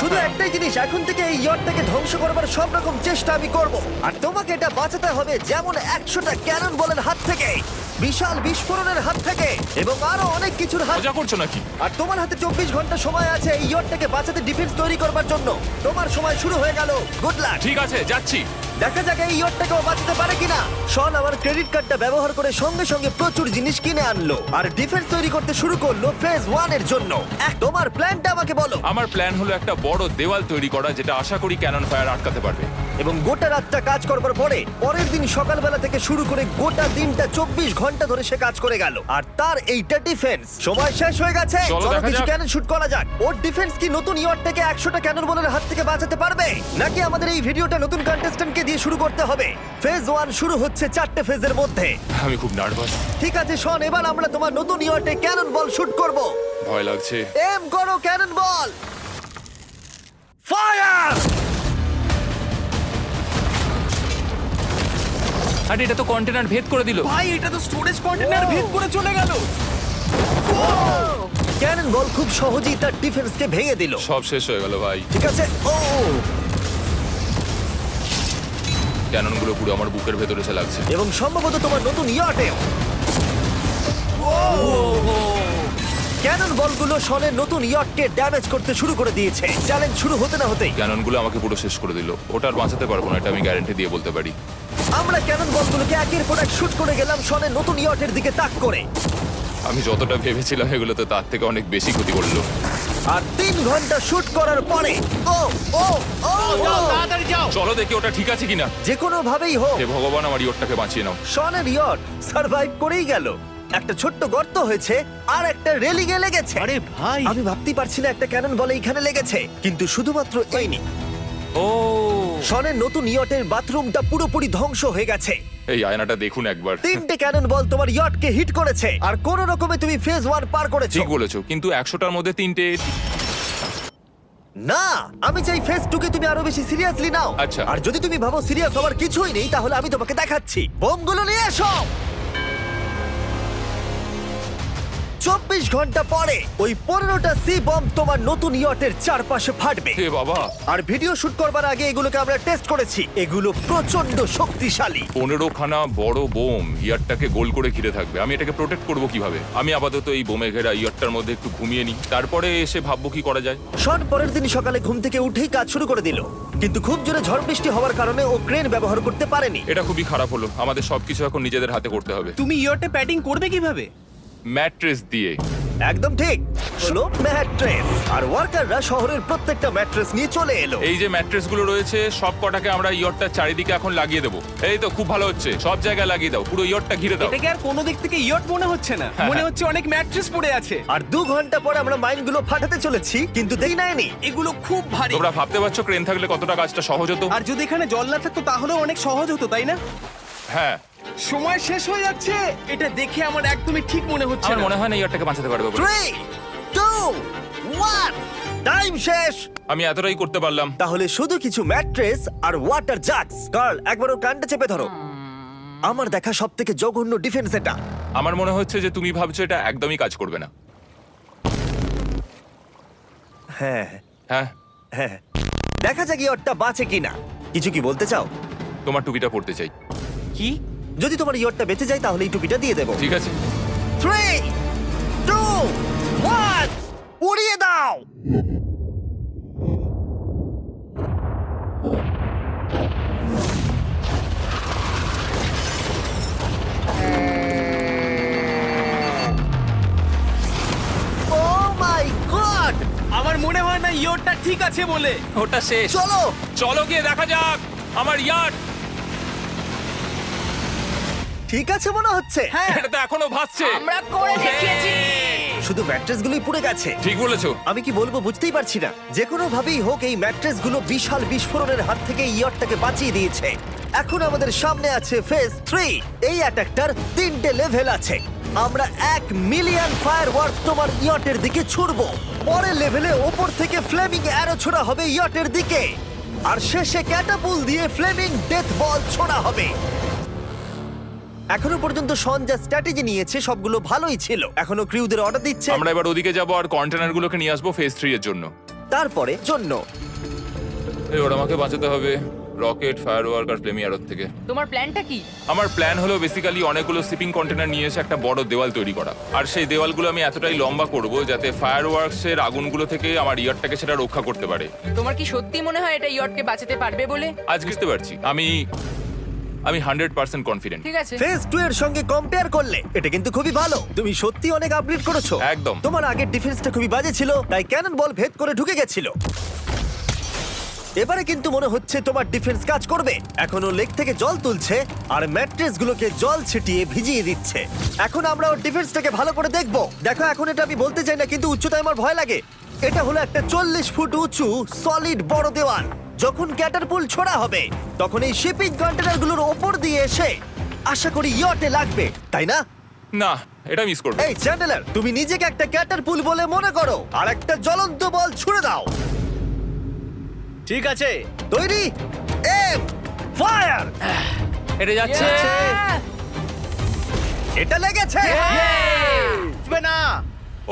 শুধু একটাই জিনিস, এখন থেকে এই ইয়টটাকে ধ্বংস করবার সব রকম চেষ্টা আমি করব, আর তোমাকে এটা বাঁচাতে হবে যেমন 100টা ক্যানন বলের হাত থেকে, বিশাল বিস্ফোরণের হাত থেকে, এবং আরো অনেক কিছুর হাত। মজা করছো নাকি? আর তোমার হাতে 24 ঘন্টা সময় আছে এই ইয়টটাকে বাঁচাতে, ডিফেন্স তৈরি করবার জন্য। তোমার সময় শুরু হয়ে গেল, গুড লাক। ঠিক আছে, যাচ্ছি। দেখা যাক এই ইয়টটাকেও বাঁচাতে পারে কিনা। শন আমার ক্রেডিট কার্ডটা ব্যবহার করে সঙ্গে সঙ্গে প্রচুর জিনিস কিনে আনলো আর ডিফেন্স তৈরি করতে শুরু করলো ফেজ 1 এর জন্য। তোমার প্ল্যানটা আমাকে বলো। আমার প্ল্যান হলো একটা বড় দেওয়াল তৈরি করা, যেটা আশা করি ক্যানন ফায়ার আটকাতে পারবে। এবং গোটা রাতটা কাজ করবার পরে পরের দিন সকালবেলা থেকে শুরু করে গোটা দিনটা 24 ঘন্টা ধরে সে কাজ করে গেল, আর তার এইটা ডিফেন্স। সময় শেষ হয়ে গেছে, চলো দেখা কিছু যাক। ক্যানন শুট করা যাক। ওর ডিফেন্স কি নতুন ইয়টটাকে 100টা ক্যানন বলের হাত থেকে বাঁচাতে পারবে, নাকি আমাদের এই ভিডিওটা নতুন কন্টেস্ট্যান্টকে দিয়ে শুরু করতে হবে? ফেজ 1 শুরু হচ্ছে 4টে ফেজের মধ্যে। আমি খুব নার্ভাস। ঠিক আছে শন, এবার আমরা তোমার নতুন ইয়টে ক্যানন বল শুট করব। ভয় লাগছে। এম করো ক্যানন বল, ফায়ার! আরে এটা তো কন্টেনার ভেদ করে দিল। ভাই এটা তো স্টোরেজ কন্টেনার ভেদ করে চলে গেল। ক্যানন বল খুব সহজেই তার ডিফেন্সকে ভেঙে দিল। সব শেষ হয়ে গেল ভাই। ঠিক আছে, ও ক্যাননগুলো পুরো আমার বুকের ভেতরে এসে লাগছে। এবং সম্ভবত তোমার নতুন ইয়টেও। ক্যানন বলগুলো শনের নতুন ইয়টকে ড্যামেজ করতে শুরু করে দিয়েছে। চ্যালেঞ্জ শুরু হতে না হতেই ক্যাননগুলো আমাকে পুরো শেষ করে দিল। ওটা আর বাঁচাতে পারবো না, এটা আমি গ্যারান্টি দিয়ে বলতে পারি। আমরা ক্যানন বলগুলোকে একের পর এক শুট করে গেলাম শনের নতুন ইয়টের দিকে তাক করে। আমি যতটা ভেবেছিলাম এগুলো তো তার থেকে অনেক বেশি ক্ষতি করলো। আর 3 ঘন্টা শুট করার পরে ও ও ও যাও তাড়াতাড়ি যাও। চলো দেখি ওটা ঠিক আছে কিনা। যে কোনো ভাবেই হোক হে ভগবান, আমার ইয়টটাকে বাঁচিয়ে নাও। শনের ইয়ট সার্ভাইভ করেই গেল। একটা ছোট্ট গর্ত হয়েছে আর একটা রেলিং এ লেগেছে। আরে ভাই আমি ভাবতেই পারছি না একটা ক্যানন বলে এইখানে লেগেছে, কিন্তু শুধুমাত্র এইনি। ও শনের নতুন ইয়টের বাথরুমটা পুরোপুরি ধ্বংস হয়ে গেছে। এই আয়নাটা দেখুন একবার। 3টে ক্যানন বল তোমার ইয়টকে হিট করেছে, আর কোন রকমে তুমি ফেজ 1 পার করেছো। ঠিক বলেছো, কিন্তু 100টার মধ্যে 3টে। না, আমি চাই ফেজ 2 কে তুমি আরো বেশি সিরিয়াসলি নাও। আচ্ছা। আর যদি তুমি ভাবো সিরিয়াস হওয়ার কিছুই নেই, তাহলে আমি তোমাকে দেখাচ্ছি। বোমগুলো নিয়ে এসো। 24 ঘন্টা পরে ওই 15টা সি বম তোমার নতুন ইয়টের চারপাশে ফাটবে। হে বাবা, আর ভিডিও শুট করবার আগে এগুলোকে আমরা টেস্ট করেছি, এগুলো প্রচন্ড শক্তিশালী। 15খানা বড় বোম ইয়ারটাকে গোল করে ঘিরে থাকবে। আমি এটাকে প্রোটেক্ট করব কিভাবে? আমি আপাতত এই বোমে ঘেরা ইয়ারটার মধ্যে একটু ঘুমিয়ে নিই, তারপরে এসে ভাববো কি করা যায়। শন পরের দিন সকালে ঘুম থেকে উঠেই কাজ শুরু করে দিল, কিন্তু খুব জোরে ঝড় বৃষ্টি হওয়ার কারণে ও ক্রেন ব্যবহার করতে পারেনি। এটা খুবই খারাপ হলো। আমাদের সবকিছু এখন নিজেদের হাতে করতে হবে। তুমি ইয়টে প্যাডিং করবে কিভাবে? ম্যাট্রেস দিয়ে। একদম ঠিক, হলো ম্যাট্রেস। আর ওয়ার্কাররা শহরের প্রত্যেকটা ম্যাট্রেস নিয়ে চলে এলো। এই যে ম্যাট্রেস গুলো রয়েছে সব কটাকে আমরা ইয়রটার চারিদিকে এখন লাগিয়ে দেবো। এই তো খুব ভালো হচ্ছে, সব জায়গায় লাগিয়ে দাও, পুরো ইয়রটা ঘিরে দাও। এটাকে আর কোনো দিক থেকে ইয়ট মনে হচ্ছে না, মনে হচ্ছে অনেক ম্যাট্রেস পড়ে আছে। আর 2 ঘন্টা পরে আমরা মাইনগুলো ফাটাতে চলেছি, কিন্তু দেই নাইনি। এগুলো খুব ভারী। তোমরা ভাবতে পারছো ক্রেন থাকলে কতটা কাজটা সহজ হতো? আর যদি এখানে জল না থাকতো তাহলেও অনেক সহজ হতো, তাই না? হ্যাঁ, সময় শেষ হয়ে যাচ্ছে, এটা দেখে আমার একদমই ঠিক মনে হচ্ছে আমার না। মনে হয় না ইয়রটাকে বাঁচাতে পারবে বলে। 3 2 1 টাইম শেষ। আমি এতটাই করতে পারলাম। তাহলে শুধু কিছু ম্যাট্রেস আর ওয়াটার জাগস। কার্ল, একবার ওর কানটা চেপে ধরো। আমার দেখা সবথেকে জঘন্য ডিফেন্স এটা। আমার মনে হচ্ছে যে তুমি ভাবছো এটা একদমই কাজ করবে না। হ্যাঁ হ্যাঁ, হ্যাঁ, দেখা যাক ইয়টটা বাঁচে কিনা। কিছু কি বলতে চাও? তোমার টুপিটা পড়তে চাই। কি? যদি তোমার ইয়টটা বেঁচে যায় তাহলে এই টুপিটা দিয়ে দেবো। ঠিক আছে। 3 2 1 উড়িয়ে দাও। Oh my God! আমার মনে হয় না ইয়টটা ঠিক আছে বলে। ওটা শেষ। চলো চলো গিয়ে দেখা যাক আমার ইয়ার্ড। ঠিক আছে মনে হচ্ছে। হ্যাঁ, এটা তো এখনো ভাসছে। আমরা করে দেখিয়েছি। শুধু ম্যাট্রেসগুলোই পুড়ে গেছে। ঠিক বলেছো। আমি কি বলবো বুঝতেই পারছি না। যে কোনো ভাবেই হোক এই ম্যাট্রেসগুলো বিশাল বিস্ফোরণের হাত থেকে ইয়টটাকে বাঁচিয়ে দিয়েছে। এখন আমাদের সামনে আছে ফেজ 3। এই অ্যাটাকটার 3টে লেভেল আছে। আমরা 1 মিলিয়ন ফায়ারওয়ার্ক তোমার ইয়টের দিকে ছুড়বো। পরের লেভেলে ওপর থেকে ফ্লেমিং অ্যারো ছোড়া হবে ইয়টের দিকে, আর শেষে ক্যাটাপুল দিয়ে ফ্লেমিং ডেথ বল ছোড়া হবে। এখনো পর্যন্ত শন যা স্ট্র্যাটেজি নিয়েছে সবগুলো ভালোই ছিল। এখনো ক্রিউদের অর্ডার দিচ্ছে। আমরা এবার ওদিকে যাবো আর কন্টেনারগুলোকে নিয়ে আসবো ফেজ 3 এর জন্য। তারপরে জন্য এবার আমাকে বাঁচাতে হবে রকেট, ফায়ারওয়ার্ক আর ফ্লেমি অ্যারোর থেকে। তোমার প্ল্যানটা কি? আমার প্ল্যান হলো বেসিক্যালি অনেকগুলো শিপিং কন্টেনার নিয়ে এসে একটা বড় দেওয়াল তৈরি করা, আর সেই দেওয়ালগুলো আমি এতটাই লম্বা করব যাতে ফায়ারওয়ার্কসের আগুনগুলো থেকে আমার ইয়ারটাকে সেটা রক্ষা করতে পারে। তোমার কি সত্যি মনে হয় এটা ইয়টকে বাঁচাতে পারবে বলে? আজ বুঝতে পারছি, আমি 100% কনফিডেন্ট। ঠিক আছে। ফেজ 2 এর সঙ্গে কম্পেয়ার করলে এটা কিন্তু খুবই ভালো। তুমি সত্যি অনেক আপগ্রেড করেছো। একদম। তোমার আগের ডিফেন্সটা খুবই বাজে ছিল, তাই ক্যানন বল ভেদ করে ঢুকে গেছিল। এবারে কিন্তু মনে হচ্ছে তোমার ডিফেন্স কাজ করবে। এখনো লেক থেকে জল তুলছে আর ম্যাট্রেস গুলোকে জল ছিটিয়ে ভিজিয়ে দিচ্ছে। এখন আমরা ওর ডিফেন্সটাকে ভালো করে দেখবো। দেখো, এখন এটা আমি বলতে চাই না, কিন্তু উচ্চতায় আমার ভয় লাগে। এটা হলো একটা 40 ফুট উঁচু সলিড বড় দেওয়াল। যখন ক্যাটারপুল ছোড়া হবে তখন এই শিপিং কন্টেনারগুলোর ওপর দিয়ে এসে আশা করি ইয়টে লাগবে, তাই না? না, এটা মিস করব। এই চ্যান্ডেলার, তুমি নিজেকে একটা ক্যাটারপুল বলে মনে করো আর একটা জ্বলন্ত বল ছুড়ে দাও। ঠিক আছে। তৈরি, এম, ফায়ার! এটা যাচ্ছে। Yeah! এটা লেগেছে। উঠবে না।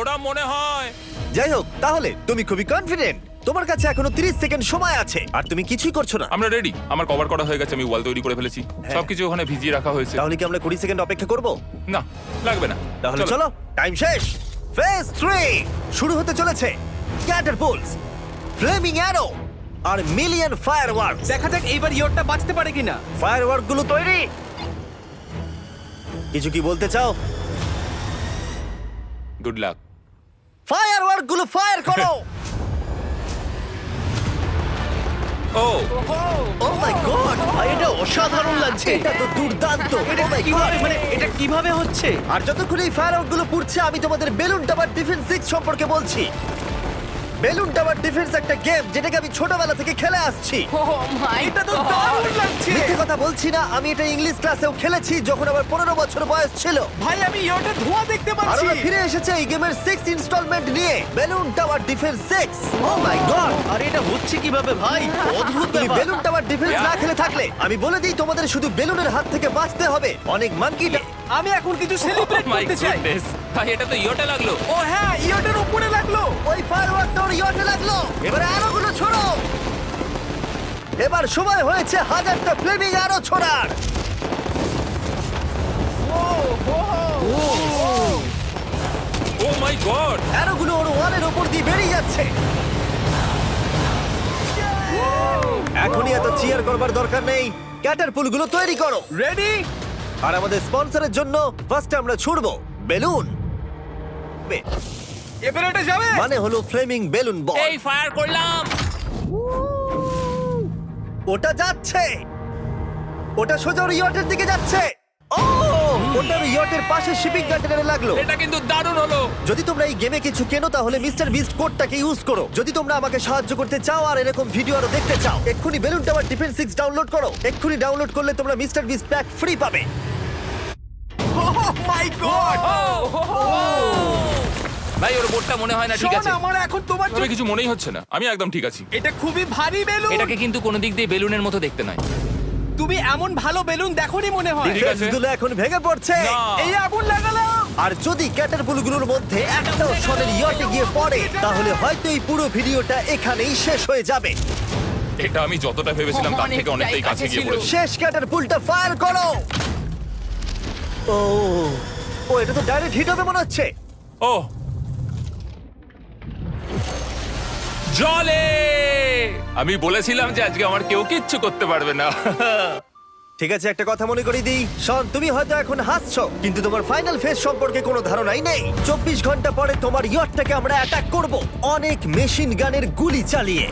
ওটা মনে হয় যাই হোক, তাহলে তুমি খুবই কনফিডেন্ট। তোমার কাছে এখনো 30 সেকেন্ড সময় আছে আর তুমি কিছুই করছো না। আমরা রেডি। আমার কভার করা হয়ে গেছে, আমি ওয়াল তৈরি করে ফেলেছি, হ্যাঁ। সবকিছু ওখানে ভিজিয়ে রাখা হয়েছে। তাহলে কি আমরা 20 সেকেন্ড অপেক্ষা করব? না, লাগবে না। তাহলে চলো, টাইম শেষ। ফেজ 3 শুরু হতে চলেছে। ক্যাটারপুলস, ফ্লেমিং অ্যারো আর মিলিয়ন ফায়ারওয়ার্কস। দেখা যাক এইবার ইয়টটা বাঁচতে পারে কিনা। ফায়ারওয়ার্ক গুলো তৈরি। কিছু কি বলতে চাও? Good luck. ফায়ারওয়ার্ক গুলো ফায়ার করো। ও ও মাই গড, ভাই এটা অসাধারণ লাগছে। এটা তো দুর্দান্ত। এটা Oh my কিভাবে God! মানে এটা কিভাবে হচ্ছে? আর যতক্ষণ এই ফায়ারওয়ার্ক গুলো পুড়ছে আমি তোমাদের বেলুন টাওয়ার ডিফেন্স 6 সম্পর্কে বলছি। বেলুন টাওয়ার ডিফেন্স একটা গেম যেটাকে আমি ছোটবেলা থেকে খেলে আসছি। Oh my এটা তো God! দারুণ লাগছে। মিথ্যে কথা বলছি না, আমি এটা ইংলিশ ক্লাসেও খেলেছি যখন আমার 15 বছর বয়স ছিল। ভাই আমি ইয়টের ধোঁয়া দেখতে আর পাচ্ছি। ওরা ফিরে এসেছে এই গেমের 6 ইনস্টলমেন্ট নিয়ে, বেলুন টাওয়ার ডিফেন্স 6। ও মাই গড, আর এটা হচ্ছে কিভাবে ভাই? অদ্ভুত তুমি ব্যাপার। বেলুন টাওয়ার ডিফেন্স না খেলে থাকলে আমি বলে দিই তোমাদের শুধু বেলুনের হাত থেকে বাঁচতে হবে। অনেক মাঙ্কি আমি এখন কিছু সেলিব্রেট মাই করতে চাই। গুডনেস, ভাই এটা তো ইয়োটা লাগলো। ও হ্যাঁ, ইয়টের উপরে লাগলো। ওই ফায়ারওয়ার্কটা ওর ইয়টে লাগলো। এবারে আরোগুলো ছোড়ো। এবার সময় হয়েছে 1000টা ফ্লেমিং আরো ছোড়ার। ও মাই গড। অ্যারোগুলো ওর ওয়ালের ওপর দিয়ে বেরিয়ে যাচ্ছে। এখনই এত চিয়ার করবার দরকার নেই, ক্যাটারপুলগুলো তৈরি করো। রেডি? আর আমাদের স্পন্সরের জন্য ফার্স্টে আমরা ছুড়বো বেলুন। এবারে এটা যাবে। মানে হলো ফ্লেমিং বেলুন বল। এই ফায়ার করলাম। ওটা যাচ্ছে, ওটা সোজা ওর ইয়টের দিকে যাচ্ছে। ও, ওটা ওর ইয়টের পাশে শিপিং কন্টেনারে লাগলো। এটা কিন্তু দারুণ হলো। যদি তোমরা এই গেমে কিছু কেনো তাহলে মিস্টার বিস্ট কোডটাকে ইউজ করো। যদি তোমরা আমাকে সাহায্য করতে চাও আর এরকম ভিডিও আরো দেখতে চাও, এক্ষুনি বেলুন টাওয়ার ডিফেন্স 6 ডাউনলোড করো। এক্ষুনি ডাউনলোড করলে তোমরা মিস্টার বিস্ট প্যাক ফ্রি পাবে। ও মাই গড। ভাই ওর বোর্ডটা মনে হয় না ঠিক শোন, আছে। আমার এখন তোমার তবে কিছু মনেই হচ্ছে না, আমি একদম ঠিক আছি। এটা খুবই ভারী বেলুন। এটাকে কিন্তু কোনো দিক দিয়ে বেলুনের মতো দেখতে নয়। তুমি এমন ভালো বেলুন দেখোনি মনে হয়। ঠিক আছে। ডিফেন্সগুলো এখন ভেঙে পড়ছে। না। এই আগুন লাগালাম। আর যদি ক্যাটারপুলগুলোর মধ্যে একটাও শটের ইয়টে গিয়ে পড়ে তাহলে হয়তো এই পুরো ভিডিওটা এখানেই শেষ হয়ে যাবে। এটা আমি যতটা ভেবেছিলাম তার থেকে অনেকটাই কাছে গিয়ে পড়েছে। শেষ ক্যাটারপুলটা ফায়ার করো। ও, ও এটা তো ডাইরেক্ট হিট হবে মনে হচ্ছে। ও জলে, আমি বলেছিলাম যে আজকে আমার কেউ কিচ্ছু করতে পারবে না। ঠিক আছে, একটা কথা মনে করিয়ে দিই, শন, তুমি হয়তো এখন হাসছো কিন্তু তোমার ফাইনাল ফেজ সম্পর্কে কোনো ধারণাই নেই। 24 ঘন্টা পরে তোমার ইয়টটাকে আমরা অ্যাটাক করব অনেক মেশিন গানের গুলি চালিয়ে।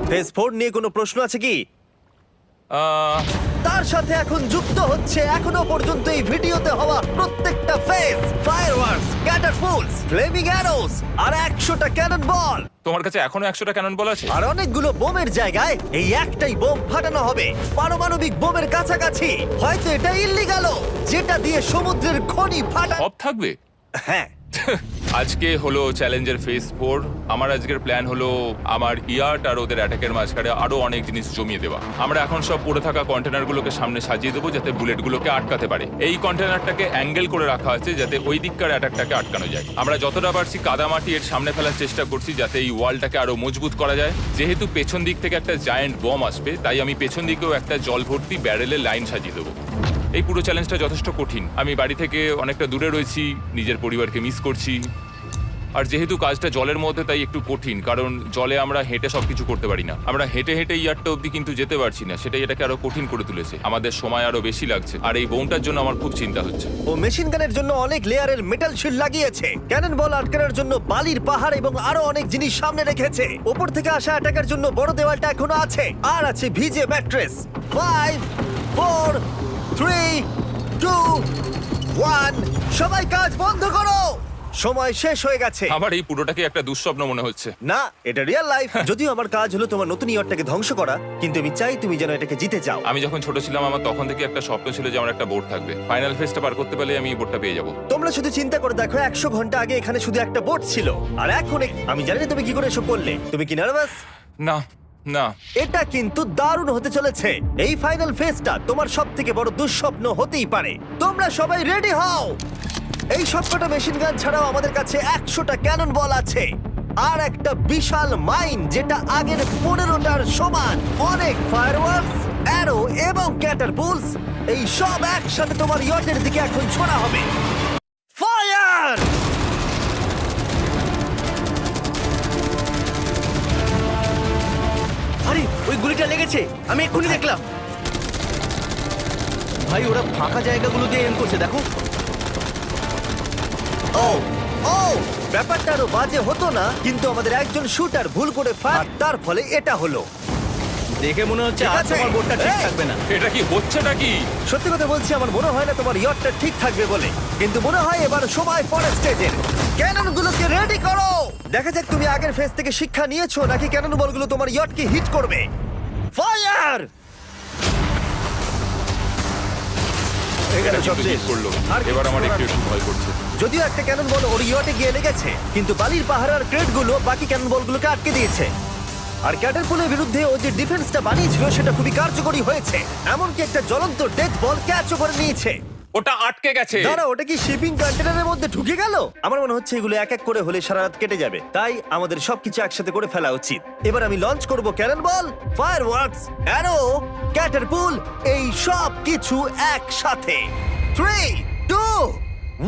ফেজ 4 নিয়ে কোনো প্রশ্ন আছে কি? তার সাথে এখন যুক্ত হচ্ছে এখনো পর্যন্ত এই ভিডিওতে হওয়া প্রত্যেকটা phase, fireworks, catapults, flaming arrows আর 100টা ক্যানন বল। তোমার কাছে এখনো 100টা ক্যানন বল আছে? আর অনেকগুলো বোমের জায়গায় এই একটাই বোম ফাটানো হবে, পারমাণবিক বোমের কাছাকাছি। হয়তো এটা ইল্লিগাল, যেটা দিয়ে সমুদ্রের খনি ফাটা। সব থাকবে? হ্যাঁ, আজকে হলো চ্যালেঞ্জের ফেজ 4। আমার আজকের প্ল্যান হলো আমার ইয়ার্ট আর ওদের অ্যাটাকের মাঝখানে আরো অনেক জিনিস জমিয়ে দেওয়া। আমরা এখন সব পড়ে থাকা কন্টেনারগুলোকে সামনে সাজিয়ে দেবো যাতে বুলেটগুলোকে আটকাতে পারে। এই কন্টেনারটাকে অ্যাঙ্গেল করে রাখা আছে যাতে ওই দিককার অ্যাটাকটাকে আটকানো যায়। আমরা যতটা পারছি কাদামাটি এর সামনে ফেলার চেষ্টা করছি যাতে এই ওয়ালটাকে আরো মজবুত করা যায়। যেহেতু পেছন দিক থেকে একটা জায়ান্ট বম আসবে, তাই আমি পেছন দিকেও একটা জল ভর্তি ব্যারেলের লাইন সাজিয়ে দেবো। এই পুরো চ্যালেঞ্জটা যথেষ্ট কঠিন। আমি বাড়ি থেকে অনেকটা দূরে রয়েছি, নিজের পরিবারকে মিস করছি। আর যেহেতু কাজটা জলের মধ্যে, তাই একটু কঠিন, কারণ জলে আমরা হেঁটে সবকিছু করতে পারি না। আমরা হেঁটে হেঁটে ইয়ারটা অব্দি কিন্তু যেতে পারছি না, সেটাই এটাকে আরো কঠিন করে তুলেছে। আমাদের সময় আরো বেশি লাগছে, আর এই বোমটার জন্য আমার খুব চিন্তা হচ্ছে। ও মেশিন গানের জন্য অনেক লেয়ারের মেটাল শিল্ড লাগিয়েছে, ক্যানন বল আটকানোর জন্য বালির পাহাড় এবং আরো অনেক জিনিস সামনে রেখেছে। ওপর থেকে আসা অ্যাটাকের জন্য বড় দেওয়ালটা এখনো আছে, আর আছে ভিজে ম্যাট্রেস। 5 4 3 2 1 সবাই কাজ বন্ধ করো, সময় শেষ হয়ে গেছে। আমার এই পুরোটাকে একটা দুঃস্বপ্ন মনে হচ্ছে। না, এটা রিয়েল লাইফ। যদিও আমার কাজ হলো তোমার নতুন ইয়ারটাকে ধ্বংস করা, কিন্তু আমি চাই তুমি যেন এটাকে জিতে যাও। আমি যখন ছোট ছিলাম, আমার তখন থেকে একটা স্বপ্ন ছিল যে আমার একটা বোট থাকবে। ফাইনাল ফেজটা পার করতে পারলে আমি এই বোটটা পেয়ে যাবো। তোমরা শুধু চিন্তা করে দেখো, 100 ঘন্টা আগে এখানে শুধু একটা বোট ছিল, আর এখন আমি জানি না তুমি কি করে এসব করলে। তুমি কি নার্ভাস? না না, এটা কিন্তু দারুণ হতে চলেছে। এই ফাইনাল ফেজটা তোমার সবথেকে বড় দুঃস্বপ্ন হতেই পারে। তোমরা সবাই রেডি হও। এই সবকটা মেশিন গান ছাড়াও আমাদের কাছে 100টা ক্যানন বল আছে, আর একটা বিশাল মাইন যেটা আগের 15টার সমান। অনেক ফায়ারওয়ার্কস, অ্যারো এবং ক্যাটারপুলস, এই সব একসাথে তোমার ইয়টের দিকে এখন ছোড়া হবে। ফায়ার! আরে ওই গুলিটা লেগেছে, আমি এক্ষুনি দেখলাম। ভাই ওরা ফাঁকা জায়গাগুলো দিয়ে এম করছে, দেখো। ও ও ব্যাপারটা আরো বাজে হতো না, কিন্তু আমাদের একজন শুটার ভুল করে ফায়ার, তার ফলে এটা হলো। দেখে মনে হচ্ছে ঠিক আর আছে। তোমার বোটটা ঠিক এই! থাকবে না। এটা কি হচ্ছে নাকি? সত্যি কথা বলছি, আমার মনে হয় না তোমার ইয়টটা ঠিক থাকবে বলে, কিন্তু মনে হয় এবার সময় পরে স্টেজের। ক্যাননগুলোকে রেডি করো। দেখা যাক তুমি আগের ফেজ থেকে শিক্ষা নিয়েছো নাকি ক্যানন বলগুলো তোমার ইয়টকে হিট করবে। ফায়ার! এটা কিন্তু জিত করলো। আর এবার আমার কিছু একটু করার একটু ভয় করছে। যদিও একটা ক্যানন বল ওর ইয়টে গিয়ে লেগেছে, কিন্তু বালির পাহাড় আর ক্রেটগুলো বাকি ক্যানন বলগুলোকে আটকে দিয়েছে। আর ক্যাটারপুলের বিরুদ্ধে ও যে ডিফেন্সটা বানিয়েছিল সেটা খুবই কার্যকরী হয়েছে। এমনকি একটা জ্বলন্ত ডেথ বল ক্যাচও করে নিয়েছে। ওটা আটকে গেছে। দাঁড়া, ওটা কি শিপিং কন্টেনারের মধ্যে ঢুকে গেল? আমার মনে হচ্ছে এগুলো এক এক করে হলে সারা রাত কেটে যাবে, তাই আমাদের সবকিছু একসাথে করে ফেলা উচিত। এবার আমি লঞ্চ করব ক্যানন বল, ফায়ারওয়ার্কস, অ্যারো, ক্যাটারপুল, এই সব কিছু একসাথে। 3 2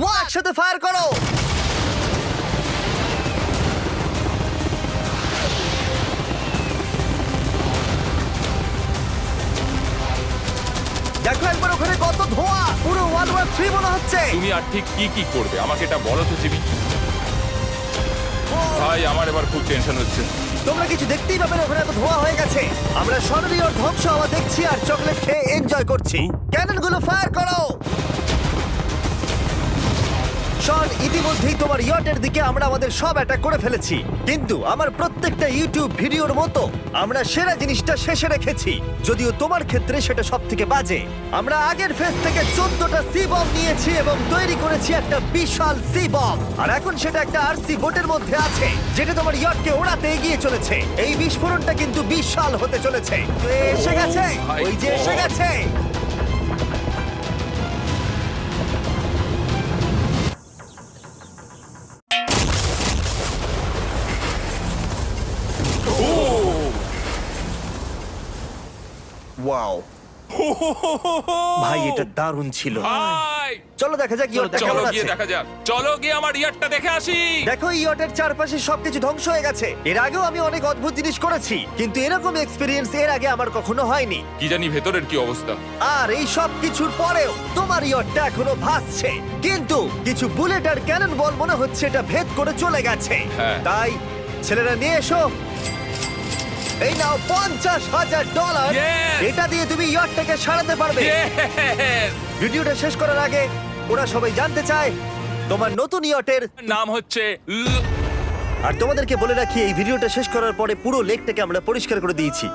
1 একসাথে ফায়ার করো। দেখো একবার ওখানে কত ধোঁয়া, পুরো ওয়ার্ল্ড ওয়ার 3 মনে হচ্ছে। তুমি আর ঠিক কি কি করবে আমাকে এটা বলো তো জিমি। ভাই আমার এবার খুব টেনশন হচ্ছে। তোমরা কিছু দেখতেই পাবে না, ওখানে এত ধোঁয়া হয়ে গেছে। আমরা স্বর্ণীয় ধ্বংস হওয়া দেখছি আর চকলেট খেয়ে এনজয় করছি। ক্যাননগুলো ফায়ার করো। শন, ইতিমধ্যেই তোমার ইয়টের দিকে আমরা আমাদের সব অ্যাটাক করে ফেলেছি, কিন্তু আমার প্রত্যেকটা ইউটিউব ভিডিওর মতো আমরা সেরা জিনিসটা শেষে রেখেছি। যদিও তোমার ক্ষেত্রে সেটা সব থেকে বাজে। আমরা আগের ফেজ থেকে 14টা সি বম নিয়েছি এবং তৈরি করেছি একটা বিশাল সি বম, আর এখন সেটা একটা আরসি বোটের মধ্যে আছে যেটা তোমার ইয়টকে ওড়াতে এগিয়ে চলেছে। এই বিস্ফোরণটা কিন্তু বিশাল হতে চলেছে। তো এসে গেছে, ওই যে এসে গেছে। ওয়াও ভাই, এটা দারুণ ছিল। ভাই চলো দেখা যাক ইয়টটা চলো কেমন গিয়ে আছে। দেখা যাক। চলো গিয়ে আমার ইয়ারটা দেখে আসি। দেখো, ইয়টের চারপাশে সবকিছু ধ্বংস হয়ে গেছে। এর আগেও আমি অনেক অদ্ভুত জিনিস করেছি, কিন্তু এরকম এক্সপেরিয়েন্স এর আগে আমার কখনো হয়নি। কি জানি ভেতরের কি অবস্থা। আর এই সব কিছুর পরেও তোমার ইয়টটা এখনো ভাসছে, কিন্তু কিছু বুলেট আর ক্যানন বল মনে হচ্ছে এটা ভেদ করে চলে গেছে। হ্যাঁ। তাই ছেলেরা নিয়ে এসো, এই নাও $50,000। Yes! এটা দিয়ে তুমি ইয়টটাকে সারাতে পারবে। Yes! ভিডিওটা শেষ করার আগে ওরা সবাই জানতে চায় তোমার নতুন ইয়টের। নাম হচ্ছে আর তোমাদেরকে বলে রাখি, এই ভিডিওটা শেষ করার পরে পুরো লেকটাকে আমরা পরিষ্কার করে দিয়েছি।